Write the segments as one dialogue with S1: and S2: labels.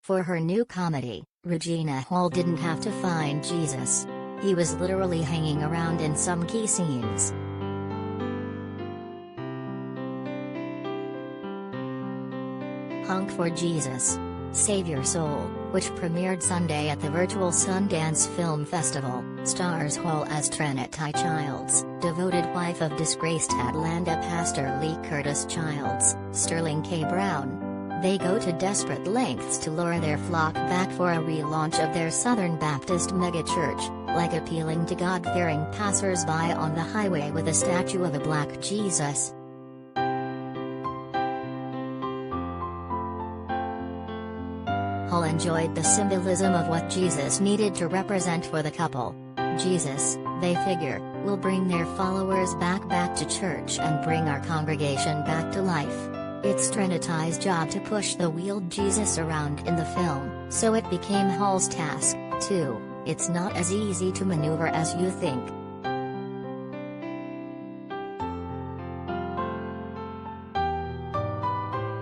S1: For her new comedy, Regina Hall didn't have to find Jesus. He was literally hanging around in some key scenes. Honk for Jesus. Save Your Soul, which premiered Sunday at the virtual Sundance Film Festival, stars Hall as Trinitie Childs, devoted wife of disgraced Atlanta pastor Lee Curtis Childs, Sterling K. Brown. They go to desperate lengths to lure their flock back for a relaunch of their Southern Baptist megachurch, like appealing to God-fearing passersby on the highway with a statue of a black Jesus. Hall enjoyed the symbolism of what Jesus needed to represent for the couple. Jesus, they figure, will bring their followers back to church and bring our congregation back to life. It's Trinitie's job to push the wheeled Jesus around in the film, so it became Hall's task, too. It's not as easy to maneuver as you think.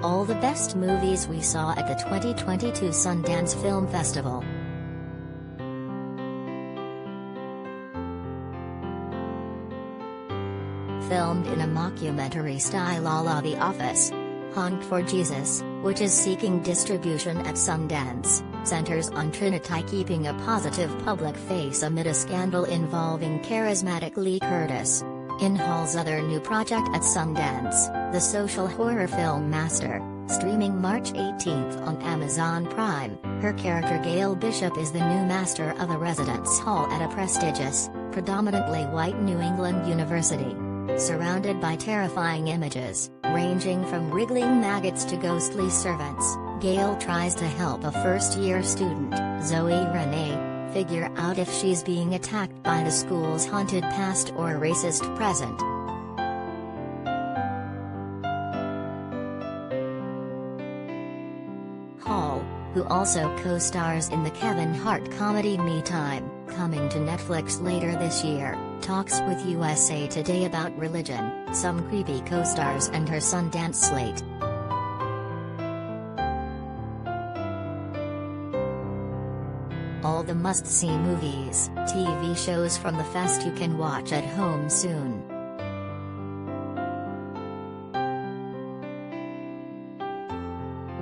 S1: All the best movies we saw at the 2022 Sundance Film Festival. Filmed in a mockumentary style a la The Office. Honk for Jesus, which is seeking distribution at Sundance, centers on Trinitie keeping a positive public face amid a scandal involving charismatic Lee Curtis. In Hall's other new project at Sundance, the social horror film Master, streaming March 18 on Amazon Prime, her character Gail Bishop is the new master of a residence hall at a prestigious, predominantly white New England university. Surrounded by terrifying images, ranging from wriggling maggots to ghostly servants, Gail tries to help a first-year student, Zoe Renee, figure out if she's being attacked by the school's haunted past or racist present. Hall, who also co-stars in the Kevin Hart comedy Me Time, coming to Netflix later this year, talks with USA Today about religion, some creepy co-stars and her Sundance slate. All the must-see movies, TV shows from the fest you can watch at home soon.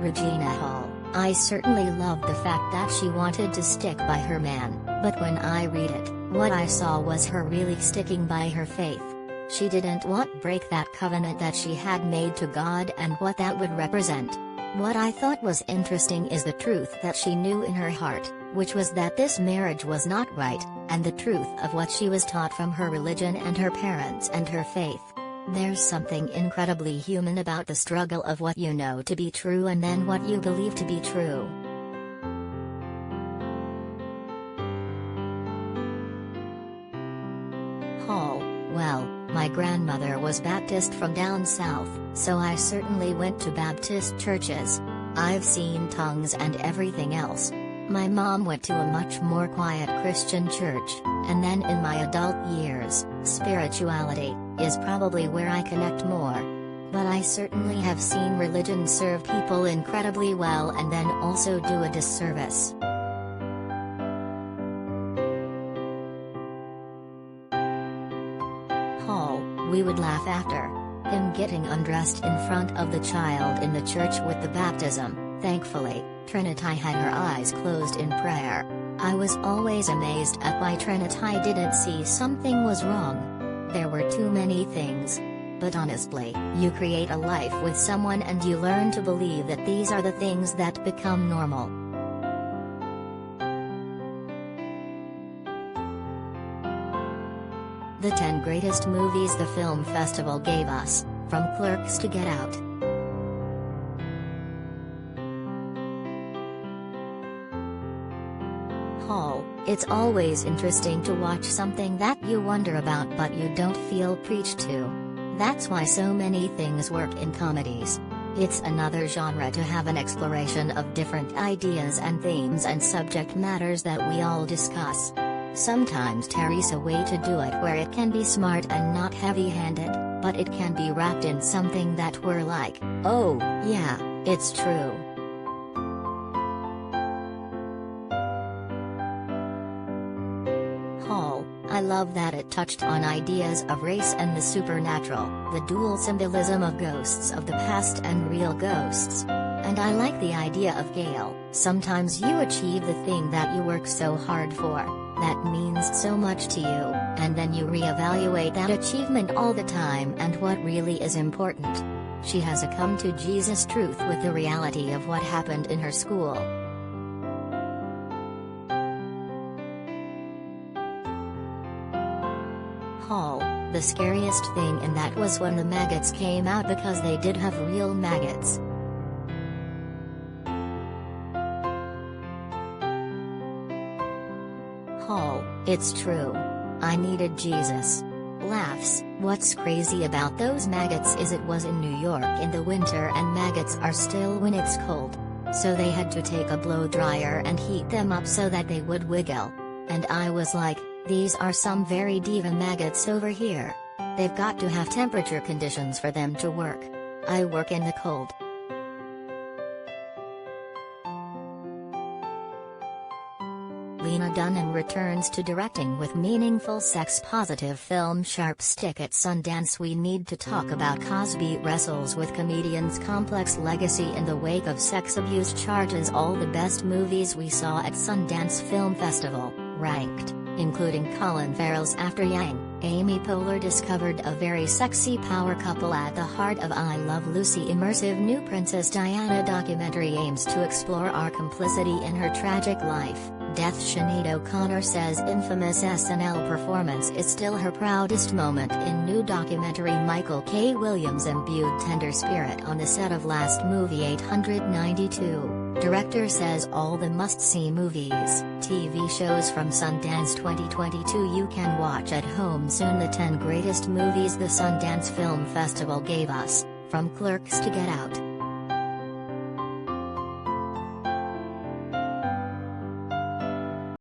S1: Regina Hall. I certainly loved the fact that she wanted to stick by her man, but when I read it, what I saw was her really sticking by her faith. She didn't want to break that covenant that she had made to God and what that would represent. What I thought was interesting is the truth that she knew in her heart, which was that this marriage was not right, and the truth of what she was taught from her religion and her parents and her faith. There's something incredibly human about the struggle of what you know to be true and then what you believe to be true. Hall, well, my grandmother was Baptist from down south, so I certainly went to Baptist churches. I've seen tongues and everything else. My mom went to a much more quiet Christian church, and then in my adult years, spirituality is probably where I connect more. But I certainly have seen religion serve people incredibly well and then also do a disservice. Hall, we would laugh after him getting undressed in front of the child in the church with the baptism. Thankfully, Trinitie had her eyes closed in prayer. I was always amazed at why Trinitie didn't see something was wrong. There were too many things. But honestly, you create a life with someone and you learn to believe that these are the things that become normal. The 10 greatest movies the film festival gave us, from Clerks to Get Out. Hall, it's always interesting to watch something that you wonder about but you don't feel preached to. That's why so many things work in comedies. It's another genre to have an exploration of different ideas and themes and subject matters that we all discuss. Sometimes there's a way to do it where it can be smart and not heavy-handed, but it can be wrapped in something that we're like, oh, yeah, it's true. I love that it touched on ideas of race and the supernatural, the dual symbolism of ghosts of the past and real ghosts. And I like the idea of Gail. Sometimes you achieve the thing that you work so hard for, that means so much to you, and then you reevaluate that achievement all the time and what really is important. She has a come to Jesus truth with the reality of what happened in her school. Hall, the scariest thing in that was when the maggots came out, because they did have real maggots. Hall, it's true. I needed Jesus. Laughs. What's crazy about those maggots is it was in New York in the winter and maggots are still when it's cold. So they had to take a blow dryer and heat them up so that they would wiggle. And I was like, these are some very diva maggots over here. They've got to have temperature conditions for them to work. I work in the cold. Lena Dunham returns to directing with meaningful sex-positive film Sharp Stick at Sundance. We need to talk about Cosby wrestles with comedian's complex legacy in the wake of sex abuse charges. All the best movies we saw at Sundance Film Festival, ranked, including Colin Farrell's After Yang. Amy Poehler discovered a very sexy power couple at the heart of I Love Lucy. Immersive new Princess Diana documentary aims to explore our complicity in her tragic life. Death. Sinead O'Connor says infamous SNL performance is still her proudest moment. In new documentary, Michael K. Williams imbued tender spirit on the set of last movie 892. Director says all the must-see movies, TV shows from Sundance 2022 you can watch at home soon. The 10 greatest movies the Sundance Film Festival gave us, from Clerks to Get Out.